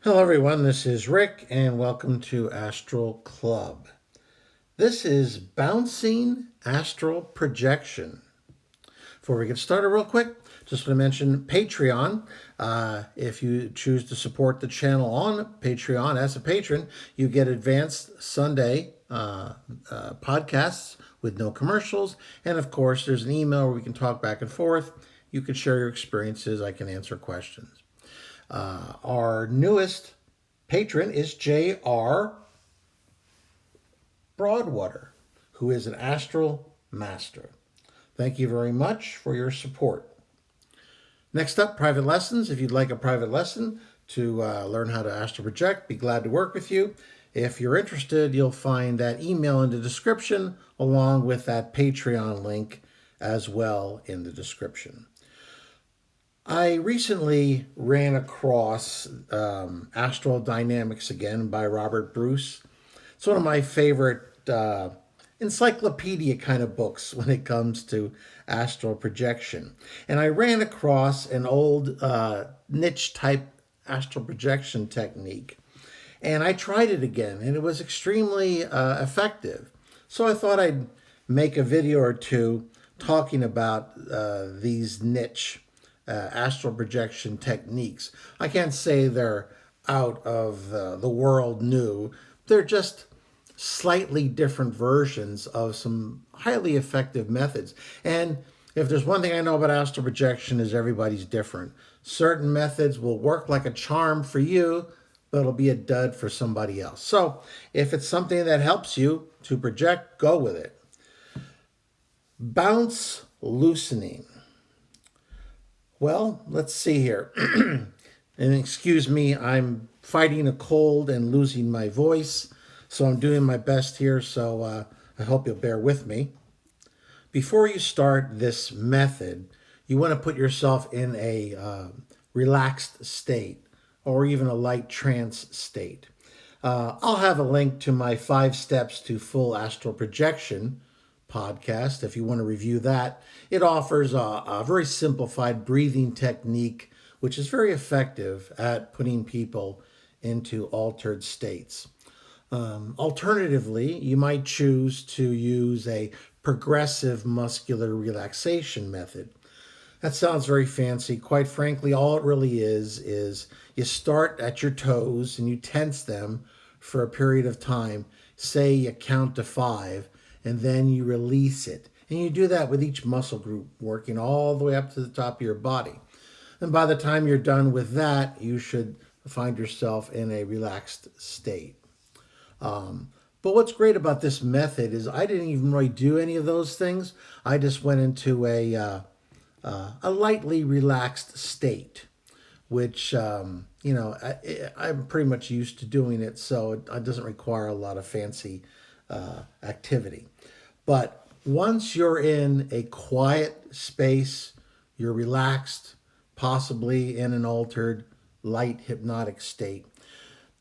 Hello, everyone. This is Rick, and welcome to Astral Club. This is Bouncing Astral Projection. Before we get started, real quick, just want to mention Patreon. If you choose to support the channel on Patreon as a patron, you get advanced Sunday podcasts with no commercials. And of course, there's an email where we can talk back and forth. You can share your experiences, I can answer questions. Our newest patron is J.R. Broadwater, who is an astral master. Thank you very much for your support. Next up, private lessons. If you'd like a private lesson to learn how to astral project, be glad to work with you. If you're interested, you'll find that email in the description along with that Patreon link as well in the description. I recently ran across Astral Dynamics again by Robert Bruce. It's one of my favorite encyclopedia kind of books when it comes to astral projection. And I ran across an old niche type astral projection technique. And I tried it again, and it was extremely effective. So I thought I'd make a video or two talking about these niche astral projection techniques. I can't say they're out of the world new. They're just slightly different versions of some highly effective methods. And if there's one thing I know about astral projection is everybody's different. Certain methods will work like a charm for you, but it'll be a dud for somebody else. So if it's something that helps you to project, go with it. Bounce loosening. Well, let's see here. And excuse me, I'm fighting a cold and losing my voice, so I'm doing my best here, so I hope you'll bear with me. Before you start this method, you want to put yourself in a relaxed state or even a light trance state. I'll have a link to my 5 steps to full astral projection podcast if you want to review that. It offers a very simplified breathing technique, which is very effective at putting people into altered states. Alternatively, you might choose to use a progressive muscular relaxation method. That sounds very fancy. Quite frankly, all it really is you start at your toes and you tense them for a period of time. Say you count to 5, and then you release it. And you do that with each muscle group, working all the way up to the top of your body. And by the time you're done with that, you should find yourself in a relaxed state. But what's great about this method is I didn't even really do any of those things. I just went into a lightly relaxed state, which, I'm pretty much used to doing it, so it doesn't require a lot of fancy activity. But once you're in a quiet space, you're relaxed, possibly in an altered, light hypnotic state.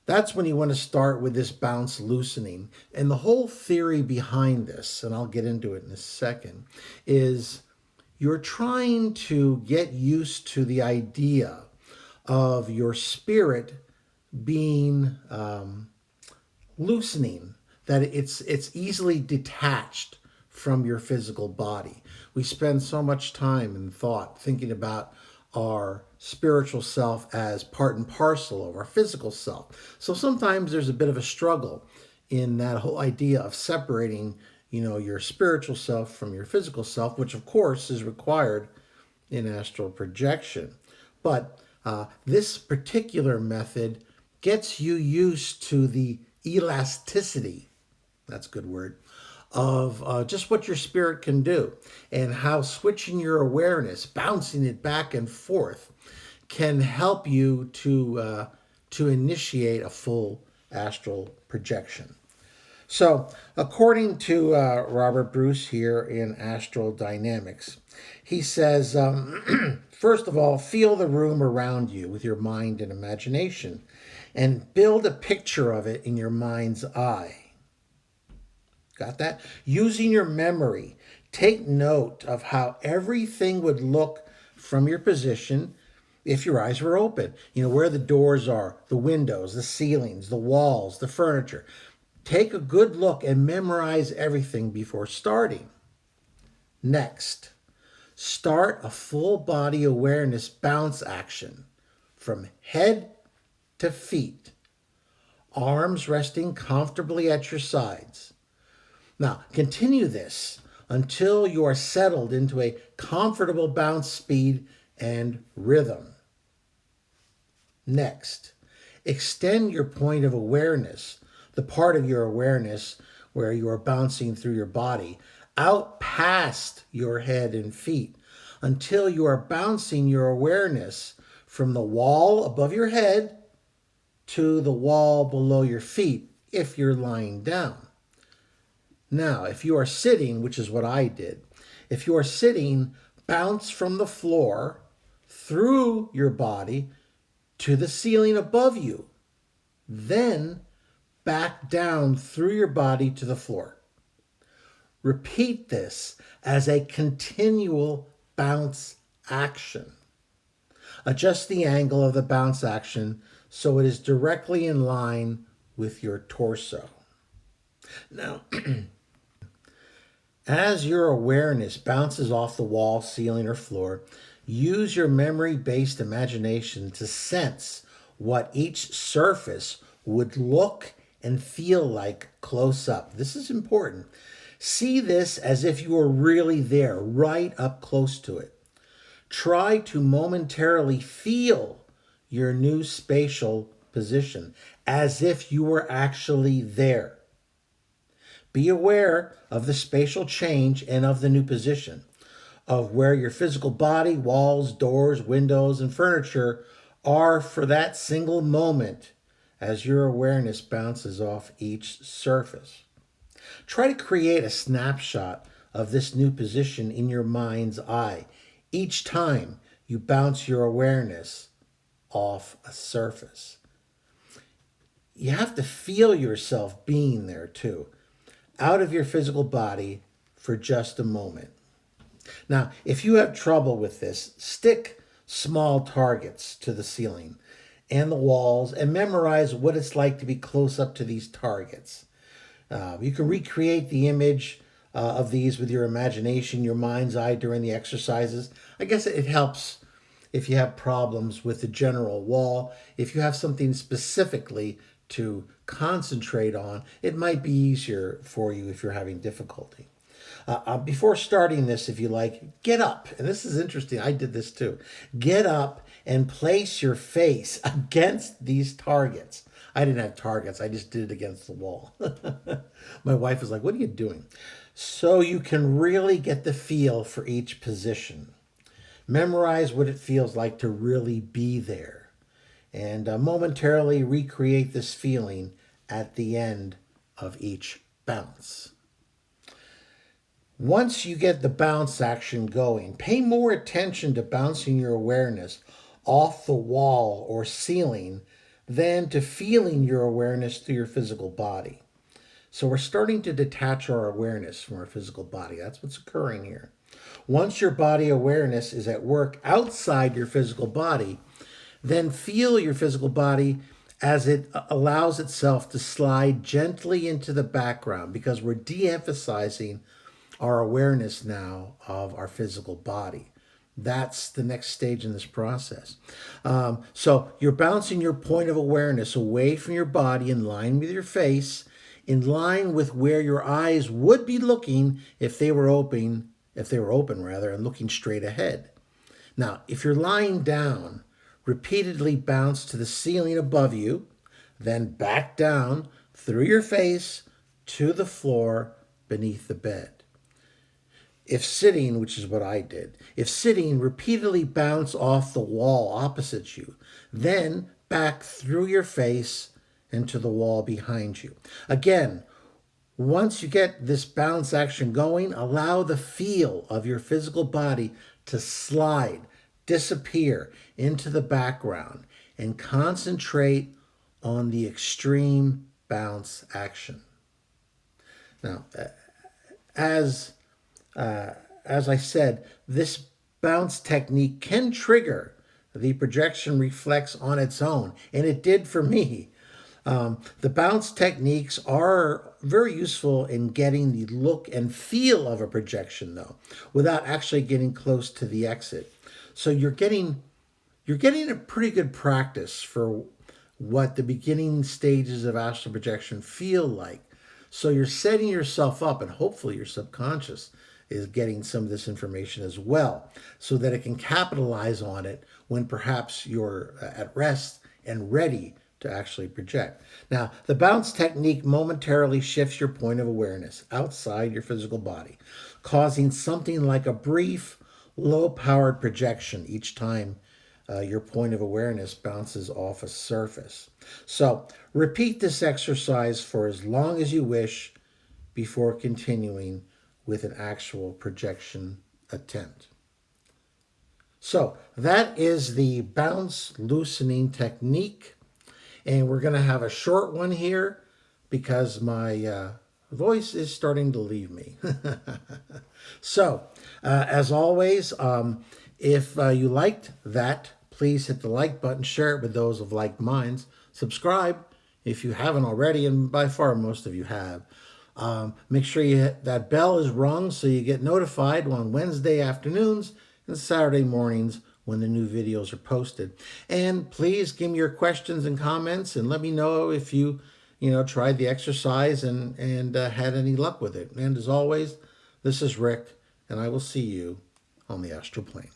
That's when you want to start with this bounce loosening. And the whole theory behind this, and I'll get into it in a second, is you're trying to get used to the idea of your spirit being loosening, that it's easily detached from your physical body. We spend so much time and thought thinking about our spiritual self as part and parcel of our physical self. So sometimes there's a bit of a struggle in that whole idea of separating, your spiritual self from your physical self, which of course is required in astral projection. But this particular method gets you used to the elasticity, that's a good word, of just what your spirit can do and how switching your awareness, bouncing it back and forth, can help you to initiate a full astral projection. So, according to Robert Bruce here in Astral Dynamics, he says, first of all, feel the room around you with your mind and imagination and build a picture of it in your mind's eye. Got that? Using your memory, take note of how everything would look from your position if your eyes were open, where the doors are, the windows, the ceilings, the walls, the furniture. Take a good look and memorize everything before starting. Next, start a full body awareness bounce action from head to feet, arms resting comfortably at your sides. Now, continue this until you are settled into a comfortable bounce speed and rhythm. Next, extend your point of awareness, the part of your awareness where you are bouncing through your body, out past your head and feet until you are bouncing your awareness from the wall above your head to the wall below your feet if you're lying down. Now, if you are sitting, which is what I did, if you are sitting, bounce from the floor through your body to the ceiling above you. Then back down through your body to the floor. Repeat this as a continual bounce action. Adjust the angle of the bounce action so it is directly in line with your torso. Now, as your awareness bounces off the wall, ceiling, or floor, use your memory-based imagination to sense what each surface would look and feel like close up. This is important. See this as if you were really there, right up close to it. Try to momentarily feel your new spatial position as if you were actually there. Be aware of the spatial change and of the new position, of where your physical body, walls, doors, windows, and furniture are for that single moment as your awareness bounces off each surface. Try to create a snapshot of this new position in your mind's eye each time you bounce your awareness off a surface. You have to feel yourself being there too, out of your physical body for just a moment. Now, if you have trouble with this, stick small targets to the ceiling and the walls and memorize what it's like to be close up to these targets. You can recreate the image of these with your imagination, your mind's eye during the exercises. I guess it helps if you have problems with the general wall. If you have something specifically to concentrate on, it might be easier for you if you're having difficulty. Before starting this, if you like, get up. And this is interesting. I did this too. Get up and place your face against these targets. I didn't have targets. I just did it against the wall. My wife was like, what are you doing? So you can really get the feel for each position. Memorize what it feels like to really be there. And momentarily recreate this feeling at the end of each bounce. Once you get the bounce action going, pay more attention to bouncing your awareness off the wall or ceiling than to feeling your awareness through your physical body. So we're starting to detach our awareness from our physical body. That's what's occurring here. Once your body awareness is at work outside your physical body, then feel your physical body as it allows itself to slide gently into the background, because we're de-emphasizing our awareness now of our physical body. That's the next stage in this process. So you're bouncing your point of awareness away from your body, in line with your face, in line with where your eyes would be looking if they were open, and looking straight ahead. Now, if you're lying down, repeatedly bounce to the ceiling above you, then back down through your face to the floor beneath the bed. If sitting, which is what I did, if sitting, repeatedly bounce off the wall opposite you, then back through your face and to the wall behind you. Again, once you get this bounce action going, allow the feel of your physical body to slide, disappear into the background, and concentrate on the extreme bounce action. Now, as I said, this bounce technique can trigger the projection reflects on its own, and it did for me. The bounce techniques are very useful in getting the look and feel of a projection, though, without actually getting close to the exit. So you're getting a pretty good practice for what the beginning stages of astral projection feel like. So you're setting yourself up, and hopefully your subconscious is getting some of this information as well, so that it can capitalize on it when perhaps you're at rest and ready to actually project. Now, the bounce technique momentarily shifts your point of awareness outside your physical body, causing something like a brief, low-powered projection each time your point of awareness bounces off a surface. So, repeat this exercise for as long as you wish before continuing with an actual projection attempt. So, that is the bounce loosening technique. And we're going to have a short one here because my voice is starting to leave me. So, as always, if you liked that, please hit the like button, share it with those of like minds, subscribe if you haven't already, and by far most of you have. Make sure that bell is rung so you get notified on Wednesday afternoons and Saturday mornings when the new videos are posted. And please give me your questions and comments and let me know if you tried the exercise and had any luck with it. And as always, this is Rick, and I will see you on the astral plane.